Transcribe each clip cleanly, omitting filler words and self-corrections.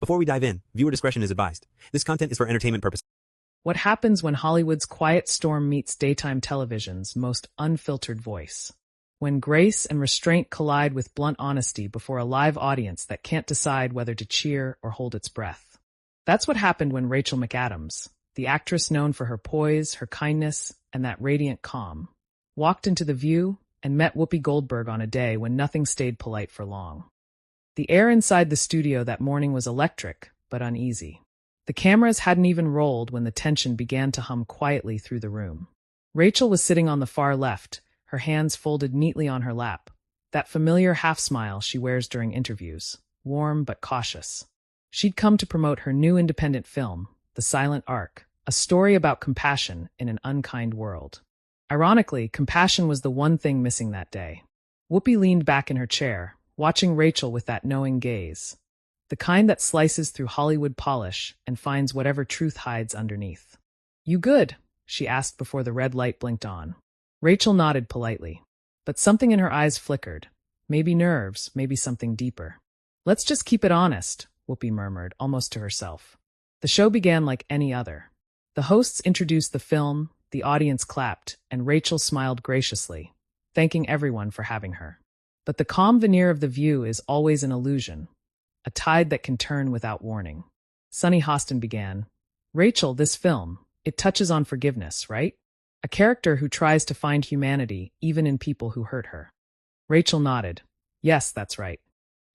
Before we dive in, viewer discretion is advised. This content is for entertainment purposes. What happens when Hollywood's quiet storm meets daytime television's most unfiltered voice? When grace and restraint collide with blunt honesty before a live audience that can't decide whether to cheer or hold its breath. That's what happened when Rachel McAdams, the actress known for her poise, her kindness, and that radiant calm, walked into The View and met Whoopi Goldberg on a day when nothing stayed polite for long. The air inside the studio that morning was electric, but uneasy. The cameras hadn't even rolled when the tension began to hum quietly through the room. Rachel was sitting on the far left, her hands folded neatly on her lap, that familiar half-smile she wears during interviews, warm but cautious. She'd come to promote her new independent film, The Silent Arc, a story about compassion in an unkind world. Ironically, compassion was the one thing missing that day. Whoopi leaned back in her chair, watching Rachel with that knowing gaze, the kind that slices through Hollywood polish and finds whatever truth hides underneath. "You good?" she asked before the red light blinked on. Rachel nodded politely, but something in her eyes flickered. Maybe nerves, maybe something deeper. "Let's just keep it honest," Whoopi murmured, almost to herself. The show began like any other. The hosts introduced the film, the audience clapped, and Rachel smiled graciously, thanking everyone for having her. But the calm veneer of The View is always an illusion, a tide that can turn without warning. Sunny Hostin began, "Rachel, this film, it touches on forgiveness, right? A character who tries to find humanity even in people who hurt her." Rachel nodded. "Yes, that's right.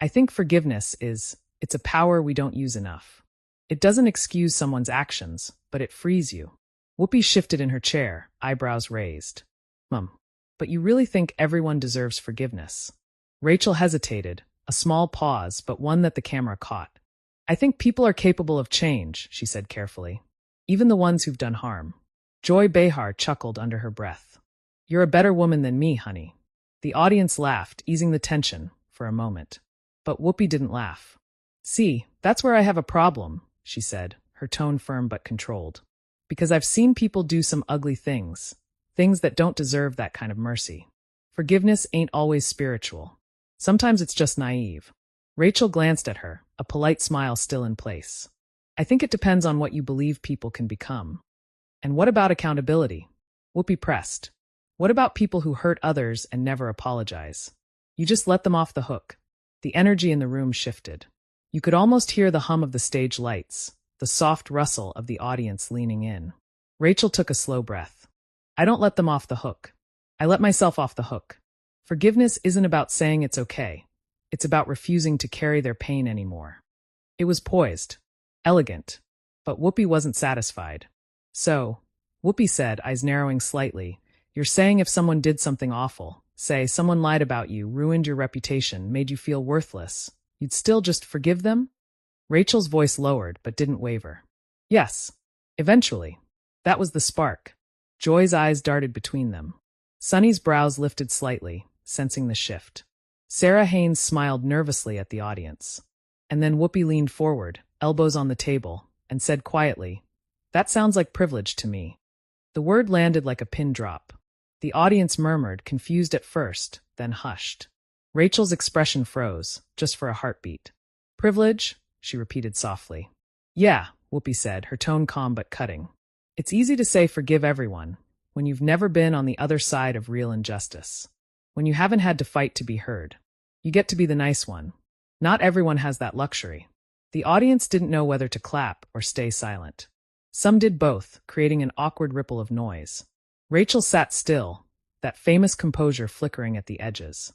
I think forgiveness it's a power we don't use enough. It doesn't excuse someone's actions, but it frees you." Whoopi shifted in her chair, eyebrows raised. But you really think everyone deserves forgiveness?" Rachel hesitated, a small pause, but one that the camera caught. "I think people are capable of change," she said carefully. "Even the ones who've done harm." Joy Behar chuckled under her breath. "You're a better woman than me, honey." The audience laughed, easing the tension for a moment. But Whoopi didn't laugh. "See, that's where I have a problem," she said, her tone firm but controlled. "Because I've seen people do some ugly things that don't deserve that kind of mercy. Forgiveness ain't always spiritual. Sometimes it's just naive." Rachel glanced at her, a polite smile still in place. "I think it depends on what you believe people can become." "And what about accountability?" Whoopi pressed. "What about people who hurt others and never apologize? You just let them off the hook." The energy in the room shifted. You could almost hear the hum of the stage lights, the soft rustle of the audience leaning in. Rachel took a slow breath. "I don't let them off the hook. I let myself off the hook. Forgiveness isn't about saying it's okay. It's about refusing to carry their pain anymore." It was poised, elegant, but Whoopi wasn't satisfied. "So," Whoopi said, eyes narrowing slightly, "you're saying if someone did something awful, say someone lied about you, ruined your reputation, made you feel worthless, you'd still just forgive them?" Rachel's voice lowered, but didn't waver. "Yes, eventually." That was the spark. Joy's eyes darted between them. Sunny's brows lifted slightly, sensing the shift. Sarah Haynes smiled nervously at the audience. And then Whoopi leaned forward, elbows on the table, and said quietly, "That sounds like privilege to me." The word landed like a pin drop. The audience murmured, confused at first, then hushed. Rachel's expression froze, just for a heartbeat. "Privilege?" she repeated softly. "Yeah," Whoopi said, her tone calm but cutting. "It's easy to say forgive everyone when you've never been on the other side of real injustice. When you haven't had to fight to be heard. You get to be the nice one. Not everyone has that luxury." The audience didn't know whether to clap or stay silent. Some did both, creating an awkward ripple of noise. Rachel sat still, that famous composure flickering at the edges.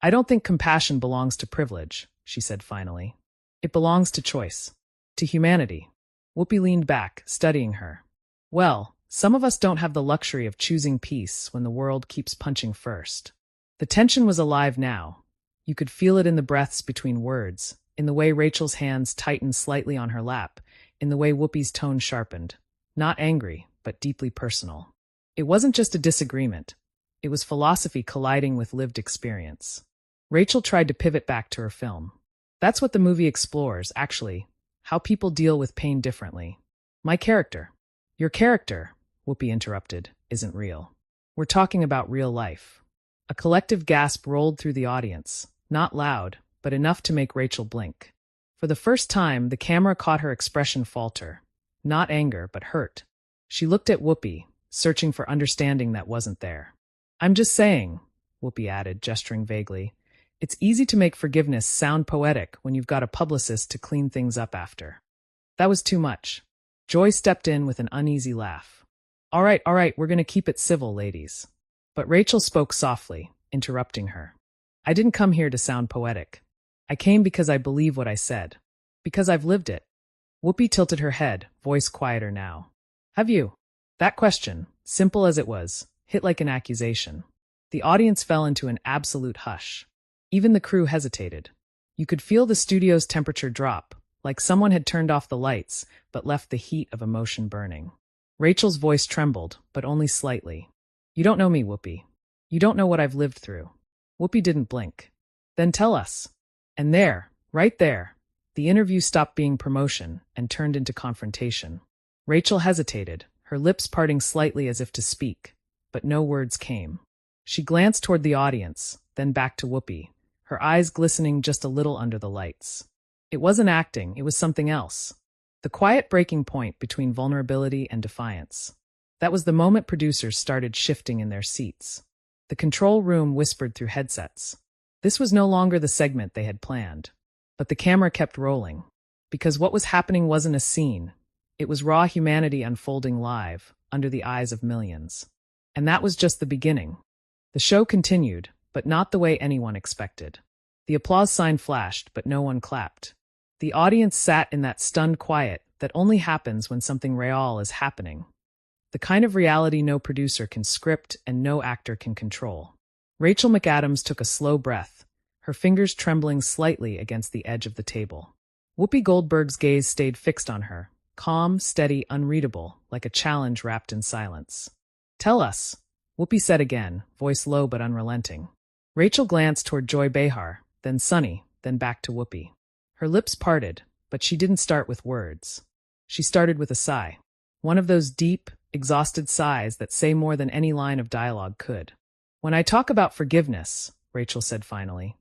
"I don't think compassion belongs to privilege," she said finally. "It belongs to choice. To humanity." Whoopi leaned back, studying her. "Well, some of us don't have the luxury of choosing peace when the world keeps punching first." The tension was alive now. You could feel it in the breaths between words, in the way Rachel's hands tightened slightly on her lap, in the way Whoopi's tone sharpened. Not angry, but deeply personal. It wasn't just a disagreement. It was philosophy colliding with lived experience. Rachel tried to pivot back to her film. "That's what the movie explores, actually, how people deal with pain differently. My character." "Your character," Whoopi interrupted, "isn't real. We're talking about real life." A collective gasp rolled through the audience, not loud, but enough to make Rachel blink. For the first time, the camera caught her expression falter. Not anger, but hurt. She looked at Whoopi, searching for understanding that wasn't there. I'm just saying, Whoopi added, gesturing vaguely. It's easy to make forgiveness sound poetic when you've got a publicist to clean things up after. That was too much. Joy stepped in with an uneasy laugh. All right, we're going to keep it civil, ladies. But Rachel spoke softly, interrupting her. I didn't come here to sound poetic. I came because I believe what I said. Because I've lived it. Whoopi tilted her head, voice quieter now. Have you? That question, simple as it was, hit like an accusation. The audience fell into an absolute hush. Even the crew hesitated. You could feel the studio's temperature drop, like someone had turned off the lights, but left the heat of emotion burning. Rachel's voice trembled, but only slightly. You don't know me, Whoopi. You don't know what I've lived through. Whoopi didn't blink. Then tell us. And there, right there, the interview stopped being promotion and turned into confrontation. Rachel hesitated, her lips parting slightly as if to speak, but no words came. She glanced toward the audience, then back to Whoopi, her eyes glistening just a little under the lights. It wasn't acting, it was something else. The quiet breaking point between vulnerability and defiance. That was the moment producers started shifting in their seats. The control room whispered through headsets. This was no longer the segment they had planned. But the camera kept rolling. Because what was happening wasn't a scene. It was raw humanity unfolding live, under the eyes of millions. And that was just the beginning. The show continued, but not the way anyone expected. The applause sign flashed, but no one clapped. The audience sat in that stunned quiet that only happens when something real is happening. The kind of reality no producer can script and no actor can control. Rachel McAdams took a slow breath, her fingers trembling slightly against the edge of the table. Whoopi Goldberg's gaze stayed fixed on her, calm, steady, unreadable, like a challenge wrapped in silence. Tell us, Whoopi said again, voice low but unrelenting. Rachel glanced toward Joy Behar, then Sunny, then back to Whoopi. Her lips parted, but she didn't start with words. She started with a sigh. One of those deep, exhausted sighs that say more than any line of dialogue could. When I talk about forgiveness, Rachel said finally,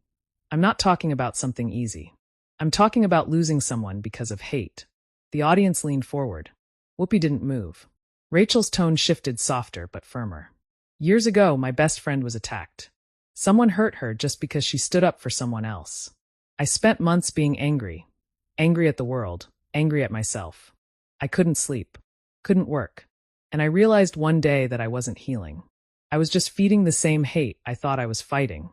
I'm not talking about something easy. I'm talking about losing someone because of hate. The audience leaned forward. Whoopi didn't move. Rachel's tone shifted softer but firmer. Years ago, my best friend was attacked. Someone hurt her just because she stood up for someone else. I spent months being angry. Angry at the world. Angry at myself. I couldn't sleep. Couldn't work. And I realized one day that I wasn't healing. I was just feeding the same hate I thought I was fighting.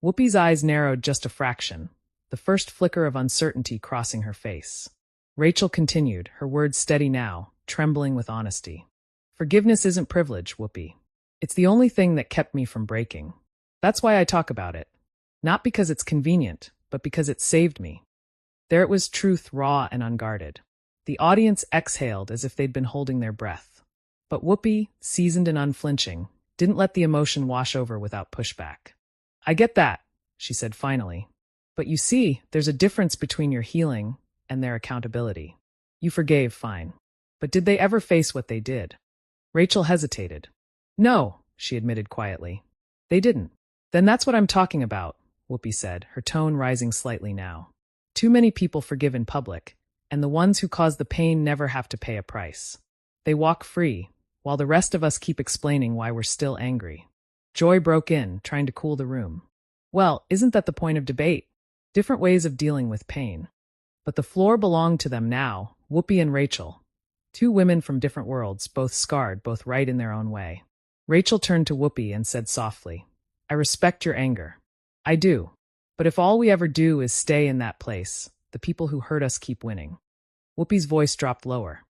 Whoopi's eyes narrowed just a fraction, the first flicker of uncertainty crossing her face. Rachel continued, her words steady now, trembling with honesty. Forgiveness isn't privilege, Whoopi. It's the only thing that kept me from breaking. That's why I talk about it. Not because it's convenient, but because it saved me. There it was, truth raw and unguarded. The audience exhaled as if they'd been holding their breath. But Whoopi, seasoned and unflinching, didn't let the emotion wash over without pushback. I get that, she said finally. But you see, there's a difference between your healing and their accountability. You forgave, fine. But did they ever face what they did? Rachel hesitated. No, she admitted quietly. They didn't. Then that's what I'm talking about, Whoopi said, her tone rising slightly now. Too many people forgive in public, and the ones who cause the pain never have to pay a price. They walk free, while the rest of us keep explaining why we're still angry. Joy broke in, trying to cool the room. Well, isn't that the point of debate? Different ways of dealing with pain. But the floor belonged to them now, Whoopi and Rachel. Two women from different worlds, both scarred, both right in their own way. Rachel turned to Whoopi and said softly, I respect your anger. I do. But if all we ever do is stay in that place, the people who hurt us keep winning. Whoopi's voice dropped lower.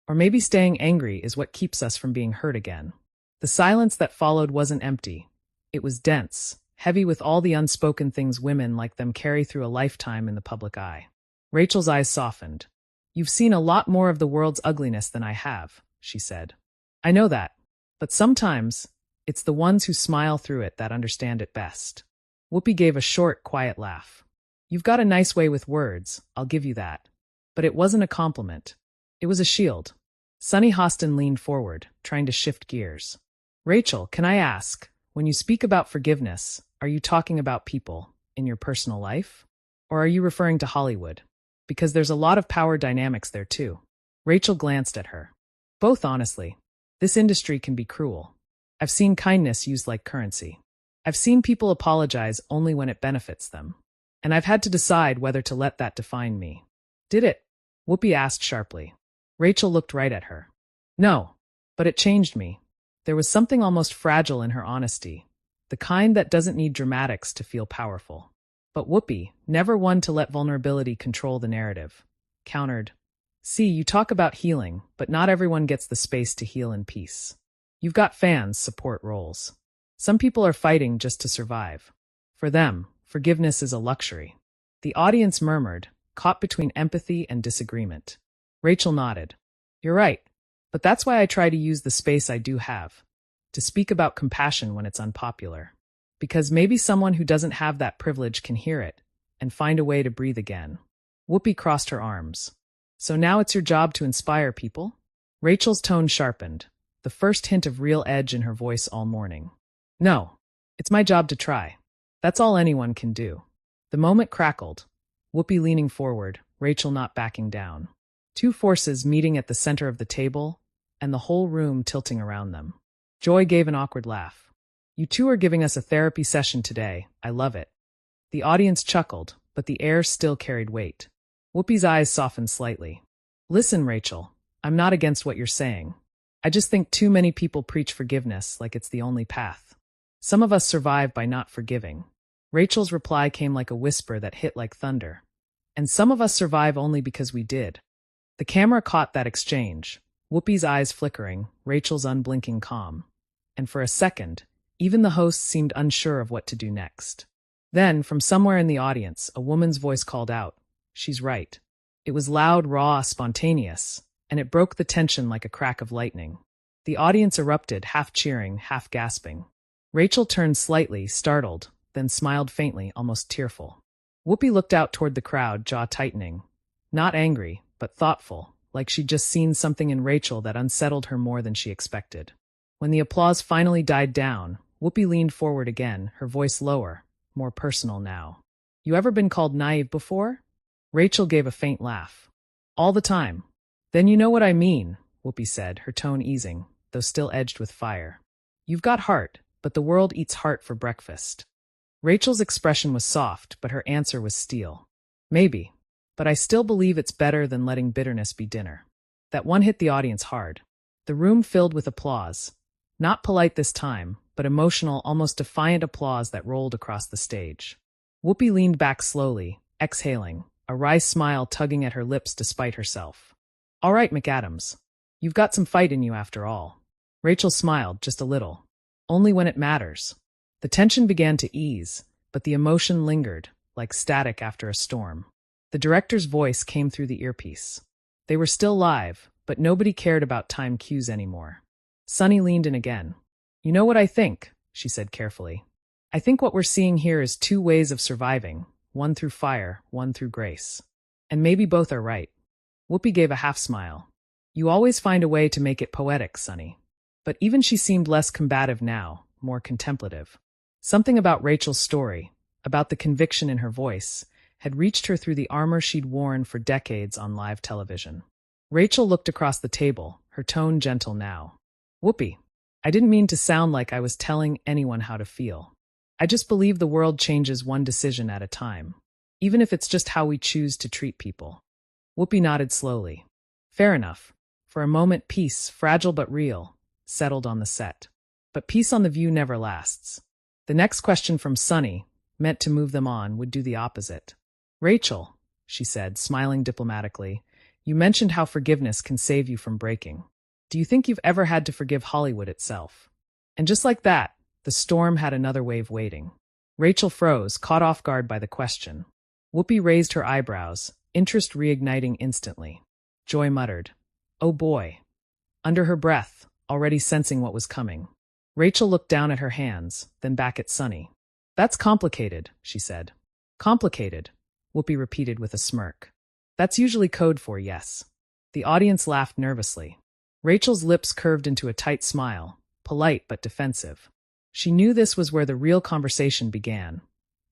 Or maybe staying angry is what keeps us from being hurt again. The silence that followed wasn't empty. It was dense, heavy with all the unspoken things women like them carry through a lifetime in the public eye. Rachel's eyes softened. You've seen a lot more of the world's ugliness than I have, she said. I know that. But sometimes, it's the ones who smile through it that understand it best. Whoopi gave a short, quiet laugh. You've got a nice way with words, I'll give you that. But it wasn't a compliment. It was a shield. Sunny Hostin leaned forward, trying to shift gears. Rachel, can I ask, when you speak about forgiveness, are you talking about people in your personal life? Or are you referring to Hollywood? Because there's a lot of power dynamics there too. Rachel glanced at her. Both, honestly. This industry can be cruel. I've seen kindness used like currency. I've seen people apologize only when it benefits them. And I've had to decide whether to let that define me. Did it? Whoopi asked sharply. Rachel looked right at her. No, but it changed me. There was something almost fragile in her honesty, the kind that doesn't need dramatics to feel powerful. But Whoopi, never one to let vulnerability control the narrative, countered, "See, you talk about healing, but not everyone gets the space to heal in peace. You've got fans, support roles. Some people are fighting just to survive. For them, forgiveness is a luxury." The audience murmured, caught between empathy and disagreement. Rachel nodded. "You're right, but that's why I try to use the space I do have, to speak about compassion when it's unpopular. Because maybe someone who doesn't have that privilege can hear it and find a way to breathe again." Whoopi crossed her arms. "So now it's your job to inspire people?" Rachel's tone sharpened, the first hint of real edge in her voice all morning. "No, it's my job to try. That's all anyone can do." The moment crackled, Whoopi leaning forward, Rachel not backing down. Two forces meeting at the center of the table, and the whole room tilting around them. Joy gave an awkward laugh. "You two are giving us a therapy session today. I love it." The audience chuckled, but the air still carried weight. Whoopi's eyes softened slightly. "Listen, Rachel, I'm not against what you're saying. I just think too many people preach forgiveness like it's the only path. Some of us survive by not forgiving." Rachel's reply came like a whisper that hit like thunder. "And some of us survive only because we did." The camera caught that exchange, Whoopi's eyes flickering, Rachel's unblinking calm. And for a second, even the host seemed unsure of what to do next. Then, from somewhere in the audience, a woman's voice called out, "She's right." It was loud, raw, spontaneous, and it broke the tension like a crack of lightning. The audience erupted, half cheering, half gasping. Rachel turned slightly, startled, then smiled faintly, almost tearful. Whoopi looked out toward the crowd, jaw tightening. Not angry, but thoughtful, like she'd just seen something in Rachel that unsettled her more than she expected. When the applause finally died down, Whoopi leaned forward again, her voice lower, more personal now. "You ever been called naive before?" Rachel gave a faint laugh. "All the time." "Then you know what I mean," Whoopi said, her tone easing, though still edged with fire. "You've got heart, but the world eats heart for breakfast." Rachel's expression was soft, but her answer was steel. "Maybe, but I still believe it's better than letting bitterness be dinner." That one hit the audience hard. The room filled with applause. Not polite this time, but emotional, almost defiant applause that rolled across the stage. Whoopi leaned back slowly, exhaling, a wry smile tugging at her lips despite herself. "All right, McAdams. You've got some fight in you after all." Rachel smiled, just a little. "Only when it matters." The tension began to ease, but the emotion lingered, like static after a storm. The director's voice came through the earpiece. They were still live, but nobody cared about time cues anymore. Sunny leaned in again. "You know what I think," she said carefully. "I think what we're seeing here is two ways of surviving, one through fire, one through grace. And maybe both are right." Whoopi gave a half-smile. "You always find a way to make it poetic, Sunny." But even she seemed less combative now, more contemplative. Something about Rachel's story, about the conviction in her voice, had reached her through the armor she'd worn for decades on live television. Rachel looked across the table, her tone gentle now. "Whoopi, I didn't mean to sound like I was telling anyone how to feel. I just believe the world changes one decision at a time, even if it's just how we choose to treat people." Whoopi nodded slowly. "Fair enough." For a moment, peace, fragile but real, settled on the set. But peace on the View never lasts. The next question from Sunny, meant to move them on, would do the opposite. "Rachel," she said, smiling diplomatically, "you mentioned how forgiveness can save you from breaking. Do you think you've ever had to forgive Hollywood itself?" And just like that, the storm had another wave waiting. Rachel froze, caught off guard by the question. Whoopi raised her eyebrows, interest reigniting instantly. Joy muttered, "Oh boy." Under her breath, already sensing what was coming. Rachel looked down at her hands, then back at Sunny. "That's complicated," she said. "Complicated," Whoopi repeated with a smirk. "That's usually code for yes." The audience laughed nervously. Rachel's lips curved into a tight smile, polite but defensive. She knew this was where the real conversation began.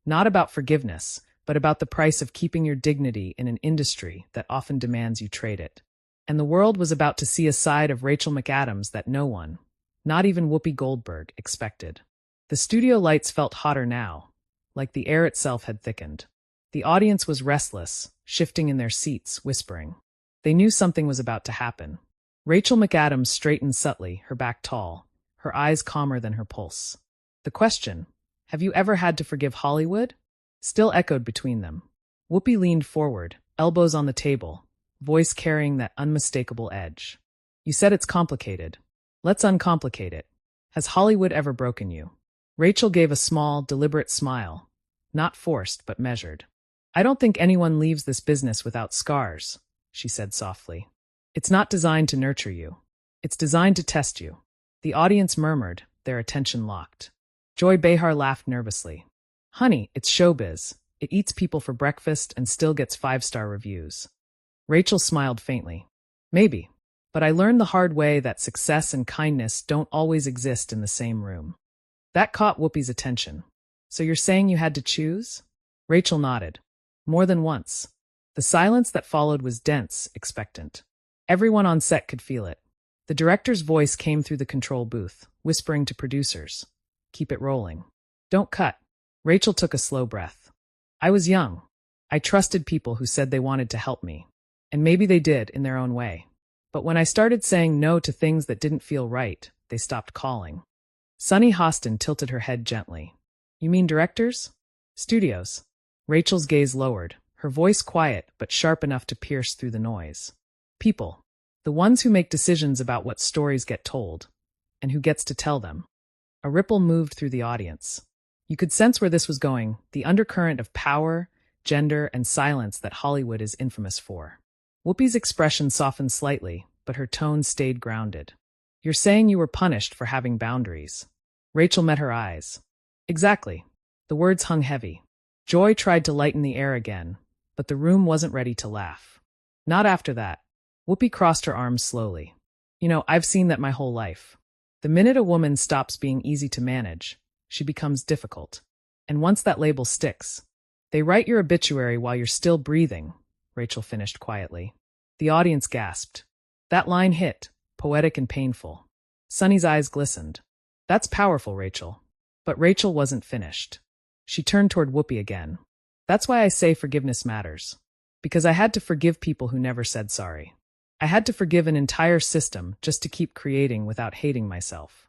Not about forgiveness, but about the price of keeping your dignity in an industry that often demands you trade it. And the world was about to see a side of Rachel McAdams that no one, not even Whoopi Goldberg, expected. The studio lights felt hotter now, like the air itself had thickened. The audience was restless, shifting in their seats, whispering. They knew something was about to happen. Rachel McAdams straightened subtly, her back tall, her eyes calmer than her pulse. The question, have you ever had to forgive Hollywood? Still echoed between them. Whoopi leaned forward, elbows on the table, voice carrying that unmistakable edge. You said it's complicated. Let's uncomplicate it. Has Hollywood ever broken you? Rachel gave a small, deliberate smile. Not forced, but measured. I don't think anyone leaves this business without scars, she said softly. It's not designed to nurture you. It's designed to test you. The audience murmured, their attention locked. Joy Behar laughed nervously. Honey, it's showbiz. It eats people for breakfast and still gets 5-star reviews. Rachel smiled faintly. Maybe, but I learned the hard way that success and kindness don't always exist in the same room. That caught Whoopi's attention. So you're saying you had to choose? Rachel nodded. More than once. The silence that followed was dense, expectant. Everyone on set could feel it. The director's voice came through the control booth, whispering to producers. Keep it rolling. Don't cut. Rachel took a slow breath. I was young. I trusted people who said they wanted to help me. And maybe they did in their own way. But when I started saying no to things that didn't feel right, they stopped calling. Sunny Hostin tilted her head gently. You mean directors? Studios. Rachel's gaze lowered, her voice quiet but sharp enough to pierce through the noise. People. The ones who make decisions about what stories get told, and who gets to tell them. A ripple moved through the audience. You could sense where this was going, the undercurrent of power, gender, and silence that Hollywood is infamous for. Whoopi's expression softened slightly, but her tone stayed grounded. You're saying you were punished for having boundaries. Rachel met her eyes. Exactly. The words hung heavy. Joy tried to lighten the air again, but the room wasn't ready to laugh. Not after that. Whoopi crossed her arms slowly. You know, I've seen that my whole life. The minute a woman stops being easy to manage, she becomes difficult. And once that label sticks, they write your obituary while you're still breathing, Rachel finished quietly. The audience gasped. That line hit, poetic and painful. Sunny's eyes glistened. That's powerful, Rachel. But Rachel wasn't finished. She turned toward Whoopi again. That's why I say forgiveness matters. Because I had to forgive people who never said sorry. I had to forgive an entire system just to keep creating without hating myself.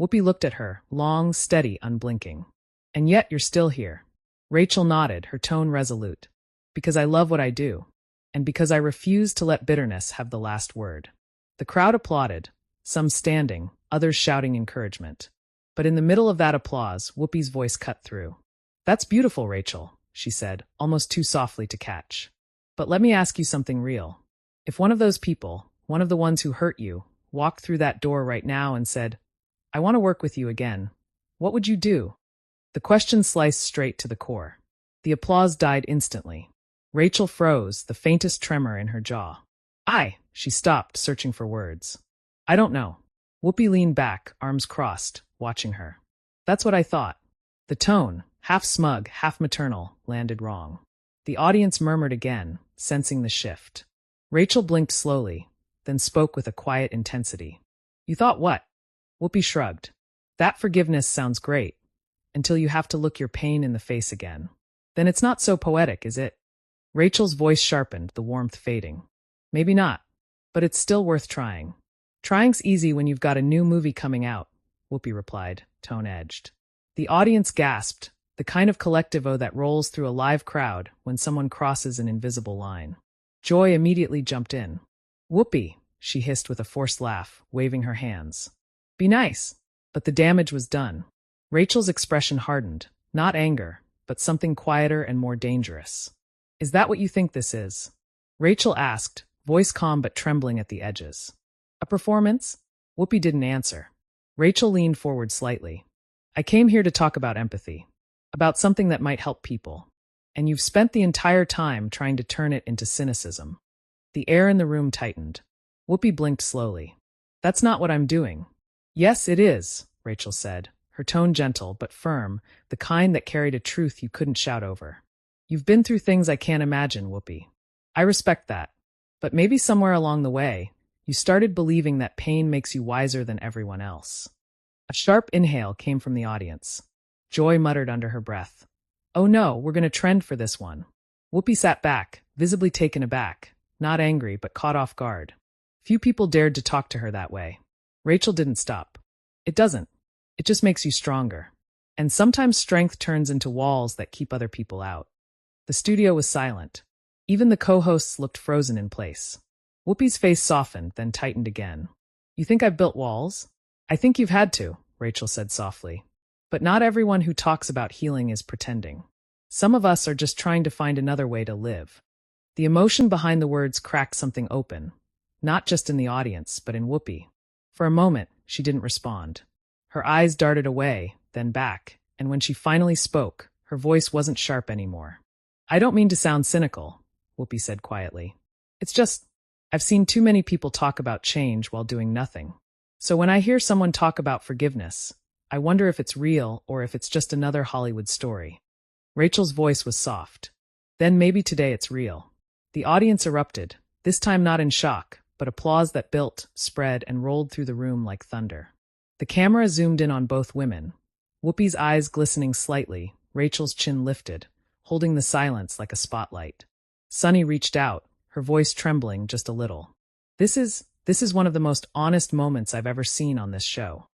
Whoopi looked at her, long, steady, unblinking. And yet you're still here. Rachel nodded, her tone resolute. Because I love what I do. And because I refuse to let bitterness have the last word. The crowd applauded, some standing, others shouting encouragement. But in the middle of that applause, Whoopi's voice cut through. That's beautiful, Rachel, she said, almost too softly to catch. But let me ask you something real. If one of those people, one of the ones who hurt you, walked through that door right now and said, I want to work with you again, what would you do? The question sliced straight to the core. The applause died instantly. Rachel froze, the faintest tremor in her jaw. She stopped, searching for words. I don't know. Whoopi leaned back, arms crossed, watching her. That's what I thought. The tone, half smug, half maternal, landed wrong. The audience murmured again, sensing the shift. Rachel blinked slowly, then spoke with a quiet intensity. You thought what? Whoopi shrugged. That forgiveness sounds great, until you have to look your pain in the face again. Then it's not so poetic, is it? Rachel's voice sharpened, the warmth fading. Maybe not, but it's still worth trying. Trying's easy when you've got a new movie coming out, Whoopi replied, tone edged. The audience gasped, the kind of collectivo that rolls through a live crowd when someone crosses an invisible line. Joy immediately jumped in. Whoopi, she hissed with a forced laugh, waving her hands. Be nice. But the damage was done. Rachel's expression hardened, not anger, but something quieter and more dangerous. Is that what you think this is? Rachel asked, voice calm but trembling at the edges. A performance? Whoopi didn't answer. Rachel leaned forward slightly. I came here to talk about empathy. About something that might help people. And you've spent the entire time trying to turn it into cynicism. The air in the room tightened. Whoopi blinked slowly. That's not what I'm doing. Yes, it is, Rachel said, her tone gentle but firm, the kind that carried a truth you couldn't shout over. You've been through things I can't imagine, Whoopi. I respect that. But maybe somewhere along the way, you started believing that pain makes you wiser than everyone else. A sharp inhale came from the audience. Joy muttered under her breath. Oh no, we're going to trend for this one. Whoopi sat back, visibly taken aback, not angry but caught off guard. Few people dared to talk to her that way. Rachel didn't stop. It doesn't. It just makes you stronger. And sometimes strength turns into walls that keep other people out. The studio was silent. Even the co-hosts looked frozen in place. Whoopi's face softened, then tightened again. You think I've built walls? I think you've had to, Rachel said softly. But not everyone who talks about healing is pretending. Some of us are just trying to find another way to live. The emotion behind the words cracked something open, not just in the audience, but in Whoopi. For a moment, she didn't respond. Her eyes darted away, then back, and when she finally spoke, her voice wasn't sharp anymore. I don't mean to sound cynical, Whoopi said quietly. It's just, I've seen too many people talk about change while doing nothing. So when I hear someone talk about forgiveness, I wonder if it's real or if it's just another Hollywood story. Rachel's voice was soft. Then maybe today it's real. The audience erupted, this time not in shock, but applause that built, spread, and rolled through the room like thunder. The camera zoomed in on both women. Whoopi's eyes glistening slightly, Rachel's chin lifted, holding the silence like a spotlight. Sunny reached out, her voice trembling just a little. This is one of the most honest moments I've ever seen on this show.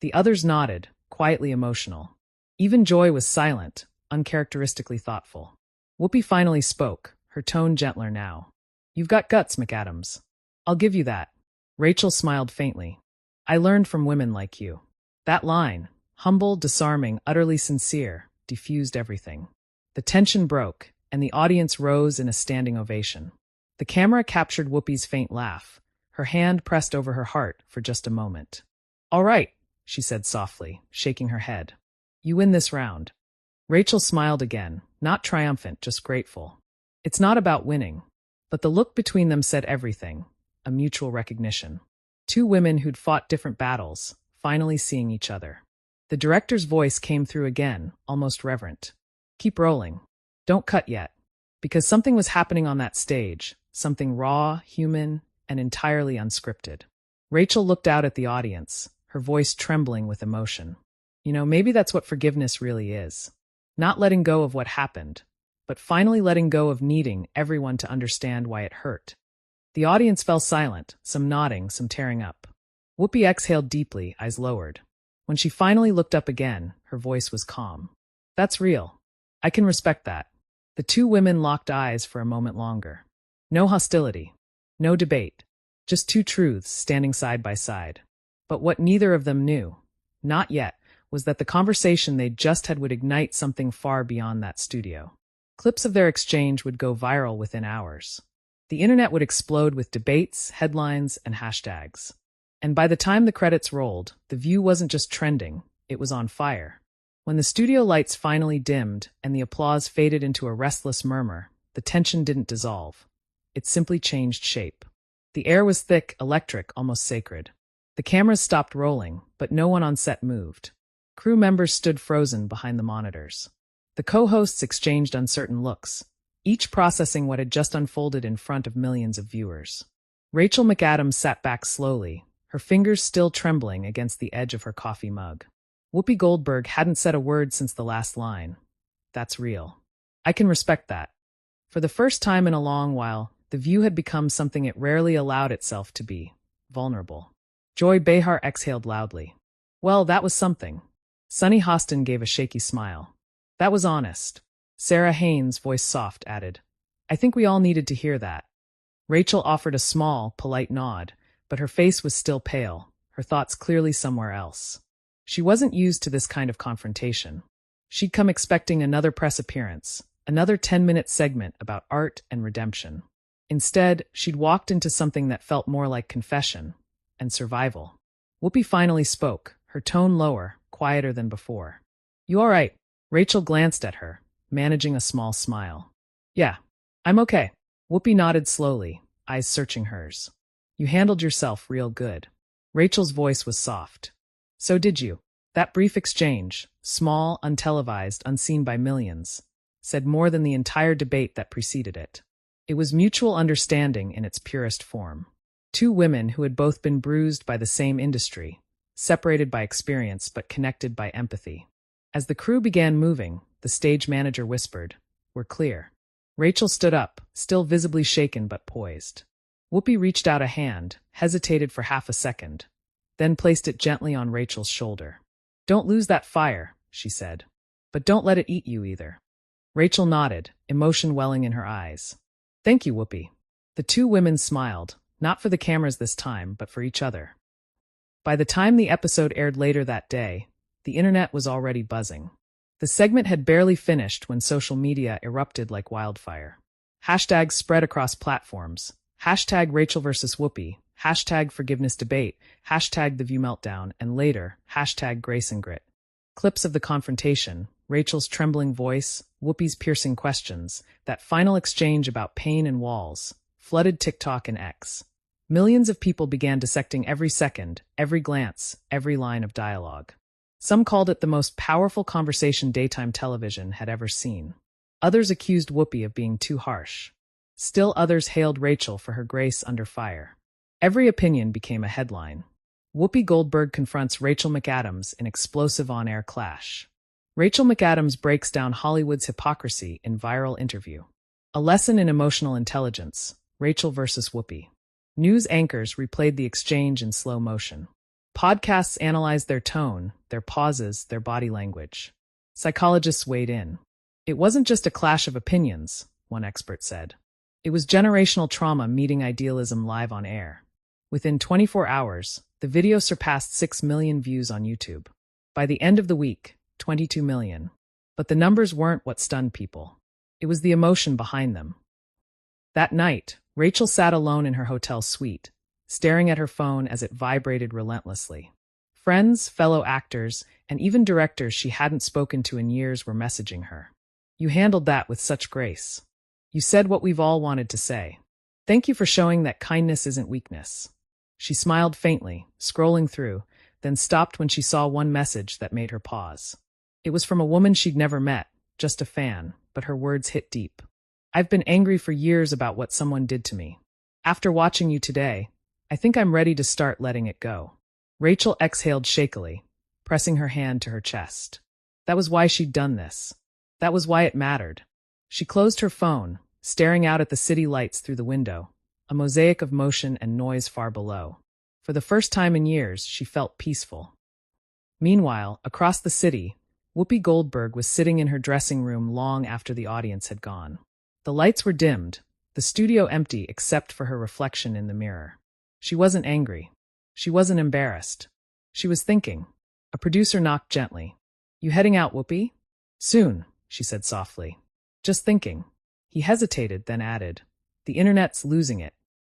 The others nodded, quietly emotional. Even Joy was silent, uncharacteristically thoughtful. Whoopi finally spoke, her tone gentler now. You've got guts, McAdams. I'll give you that. Rachel smiled faintly. I learned from women like you. That line, humble, disarming, utterly sincere, diffused everything. The tension broke, and the audience rose in a standing ovation. The camera captured Whoopi's faint laugh, her hand pressed over her heart for just a moment. All right, she said softly, shaking her head. You win this round. Rachel smiled again, not triumphant, just grateful. It's not about winning. But the look between them said everything, a mutual recognition. Two women who'd fought different battles, finally seeing each other. The director's voice came through again, almost reverent. Keep rolling. Don't cut yet. Because something was happening on that stage, something raw, human, and entirely unscripted. Rachel looked out at the audience, her voice trembling with emotion. You know, maybe that's what forgiveness really is. Not letting go of what happened, but finally letting go of needing everyone to understand why it hurt. The audience fell silent, some nodding, some tearing up. Whoopi exhaled deeply, eyes lowered. When she finally looked up again, her voice was calm. That's real. I can respect that. The two women locked eyes for a moment longer. No hostility. No debate. Just two truths standing side by side. But what neither of them knew, not yet, was that the conversation they'd just had would ignite something far beyond that studio. Clips of their exchange would go viral within hours. The internet would explode with debates, headlines, and hashtags. And by the time the credits rolled, The View wasn't just trending, it was on fire. When the studio lights finally dimmed and the applause faded into a restless murmur, the tension didn't dissolve. It simply changed shape. The air was thick, electric, almost sacred. The cameras stopped rolling, but no one on set moved. Crew members stood frozen behind the monitors. The co-hosts exchanged uncertain looks, each processing what had just unfolded in front of millions of viewers. Rachel McAdams sat back slowly, her fingers still trembling against the edge of her coffee mug. Whoopi Goldberg hadn't said a word since the last line. That's real. I can respect that. For the first time in a long while, The View had become something it rarely allowed itself to be, vulnerable. Joy Behar exhaled loudly. Well, that was something. Sunny Hostin gave a shaky smile. That was honest. Sarah Haynes, voice soft, added, I think we all needed to hear that. Rachel offered a small, polite nod, but her face was still pale, her thoughts clearly somewhere else. She wasn't used to this kind of confrontation. She'd come expecting another press appearance, another 10-minute segment about art and redemption. Instead, she'd walked into something that felt more like confession and survival. Whoopi finally spoke, her tone lower, quieter than before. You all right? Rachel glanced at her, managing a small smile. Yeah, I'm okay. Whoopi nodded slowly, eyes searching hers. You handled yourself real good. Rachel's voice was soft. So did you. That brief exchange, small, untelevised, unseen by millions, said more than the entire debate that preceded it. It was mutual understanding in its purest form. Two women who had both been bruised by the same industry, separated by experience but connected by empathy. As the crew began moving, the stage manager whispered, "We're clear." Rachel stood up, still visibly shaken but poised. Whoopi reached out a hand, hesitated for half a second, then placed it gently on Rachel's shoulder. "Don't lose that fire," she said. "But don't let it eat you either." Rachel nodded, emotion welling in her eyes. "Thank you, Whoopi." The two women smiled, not for the cameras this time, but for each other. By the time the episode aired later that day, the internet was already buzzing. The segment had barely finished when social media erupted like wildfire. Hashtags spread across platforms. Hashtag Rachel versus Whoopi, hashtag forgiveness debate, hashtag the view meltdown, and later, hashtag grace and grit. Clips of the confrontation, Rachel's trembling voice, Whoopi's piercing questions, that final exchange about pain and walls, flooded TikTok and X. Millions of people began dissecting every second, every glance, every line of dialogue. Some called it the most powerful conversation daytime television had ever seen. Others accused Whoopi of being too harsh. Still others hailed Rachel for her grace under fire. Every opinion became a headline. Whoopi Goldberg confronts Rachel McAdams in explosive on-air clash. Rachel McAdams breaks down Hollywood's hypocrisy in viral interview. A lesson in emotional intelligence, Rachel versus Whoopi. News anchors replayed the exchange in slow motion. Podcasts analyzed their tone, their pauses, their body language. Psychologists weighed in. It wasn't just a clash of opinions, one expert said. It was generational trauma meeting idealism live on air. Within 24 hours, the video surpassed 6 million views on YouTube. By the end of the week, 22 million. But the numbers weren't what stunned people. It was the emotion behind them. That night, Rachel sat alone in her hotel suite, staring at her phone as it vibrated relentlessly. Friends, fellow actors, and even directors she hadn't spoken to in years were messaging her. "You handled that with such grace. You said what we've all wanted to say. Thank you for showing that kindness isn't weakness." She smiled faintly, scrolling through, then stopped when she saw one message that made her pause. It was from a woman she'd never met, just a fan, but her words hit deep. "I've been angry for years about what someone did to me. After watching you today, I think I'm ready to start letting it go." Rachel exhaled shakily, pressing her hand to her chest. That was why she'd done this. That was why it mattered. She closed her phone, staring out at the city lights through the window, a mosaic of motion and noise far below. For the first time in years, she felt peaceful. Meanwhile, across the city, Whoopi Goldberg was sitting in her dressing room long after the audience had gone. The lights were dimmed, the studio empty except for her reflection in the mirror. She wasn't angry. She wasn't embarrassed. She was thinking. A producer knocked gently. "You heading out, Whoopi?" "Soon," she said softly. "Just thinking." He hesitated, then added, "The internet's losing it.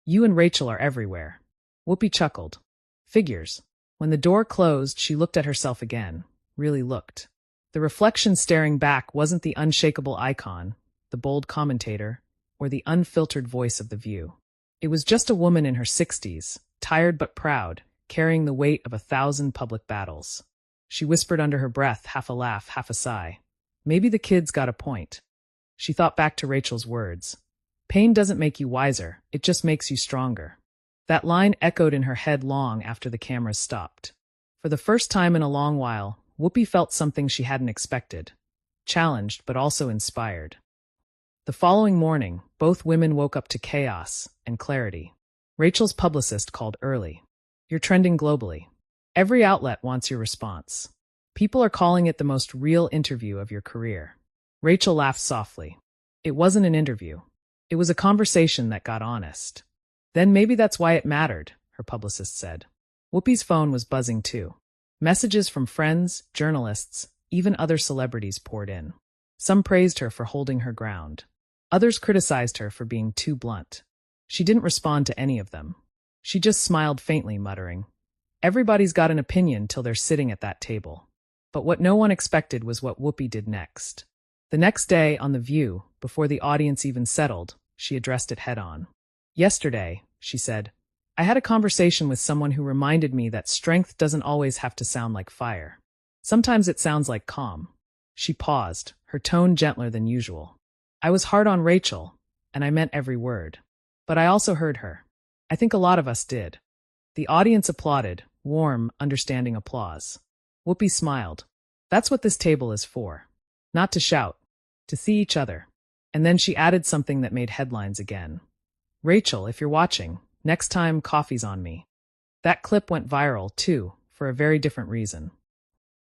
You and Rachel are everywhere." Whoopi chuckled. Figures. When the door closed, she looked at herself again, really looked. The reflection staring back wasn't the unshakable icon, the bold commentator, or the unfiltered voice of The View. It was just a woman in her 60s, tired but proud, carrying the weight of 1,000 public battles. She whispered under her breath, half a laugh, half a sigh. Maybe the kid's got a point. She thought back to Rachel's words. "Pain doesn't make you wiser, it just makes you stronger." That line echoed in her head long after the cameras stopped. For the first time in a long while, Whoopi felt something she hadn't expected. Challenged, but also inspired. The following morning, both women woke up to chaos and clarity. Rachel's publicist called early. "You're trending globally. Every outlet wants your response. People are calling it the most real interview of your career." Rachel laughed softly. It wasn't an interview. It was a conversation that got honest. "Then maybe that's why it mattered," her publicist said. Whoopi's phone was buzzing too. Messages from friends, journalists, even other celebrities poured in. Some praised her for holding her ground. Others criticized her for being too blunt. She didn't respond to any of them. She just smiled faintly, muttering, "Everybody's got an opinion till they're sitting at that table." But what no one expected was what Whoopi did next. The next day, on The View, before the audience even settled, she addressed it head-on. "Yesterday," she said, "I had a conversation with someone who reminded me that strength doesn't always have to sound like fire. Sometimes it sounds like calm." She paused, her tone gentler than usual. I was hard on Rachel, and I meant every word. But I also heard her. I think a lot of us did. The audience applauded, warm, understanding applause. Whoopi smiled. That's what this table is for. Not to shout, to see each other. And then she added something that made headlines again. Rachel, if you're watching, next time coffee's on me. That clip went viral, too, for a very different reason.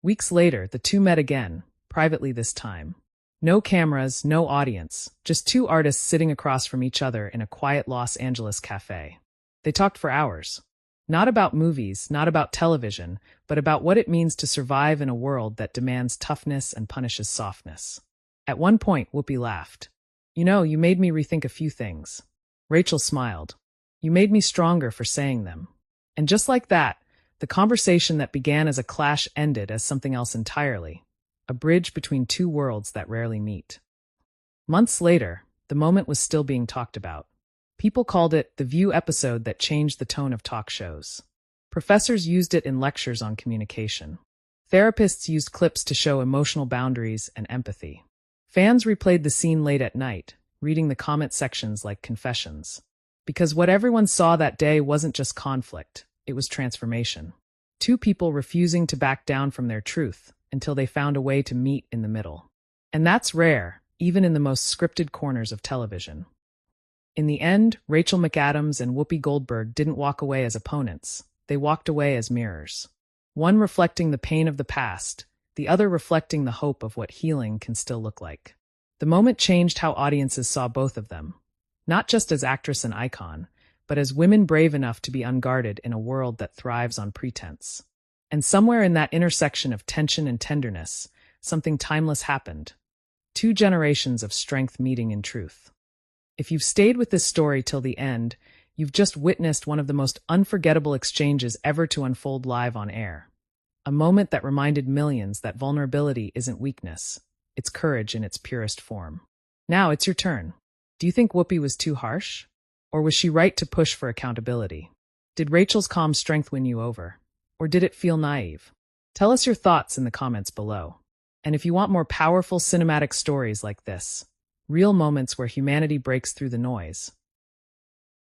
Weeks later, the two met again, privately this time. No cameras, no audience, just two artists sitting across from each other in a quiet Los Angeles cafe. They talked for hours. Not about movies, not about television, but about what it means to survive in a world that demands toughness and punishes softness. At one point, Whoopi laughed. You know, you made me rethink a few things. Rachel smiled. You made me stronger for saying them. And just like that, the conversation that began as a clash ended as something else entirely. A bridge between two worlds that rarely meet. Months later, the moment was still being talked about. People called it the View episode that changed the tone of talk shows. Professors used it in lectures on communication. Therapists used clips to show emotional boundaries and empathy. Fans replayed the scene late at night, reading the comment sections like confessions. Because what everyone saw that day wasn't just conflict, it was transformation. Two people refusing to back down from their truth until they found a way to meet in the middle. And that's rare, even in the most scripted corners of television. In the end, Rachel McAdams and Whoopi Goldberg didn't walk away as opponents. They walked away as mirrors. One reflecting the pain of the past, the other reflecting the hope of what healing can still look like. The moment changed how audiences saw both of them, not just as actress and icon, but as women brave enough to be unguarded in a world that thrives on pretense. And somewhere in that intersection of tension and tenderness, something timeless happened. 2 generations of strength meeting in truth. If you've stayed with this story till the end, you've just witnessed one of the most unforgettable exchanges ever to unfold live on air. A moment that reminded millions that vulnerability isn't weakness, it's courage in its purest form. Now it's your turn. Do you think Whoopi was too harsh? Or was she right to push for accountability? Did Rachel's calm strength win you over? Or did it feel naive? Tell us your thoughts in the comments below. And if you want more powerful cinematic stories like this, real moments where humanity breaks through the noise,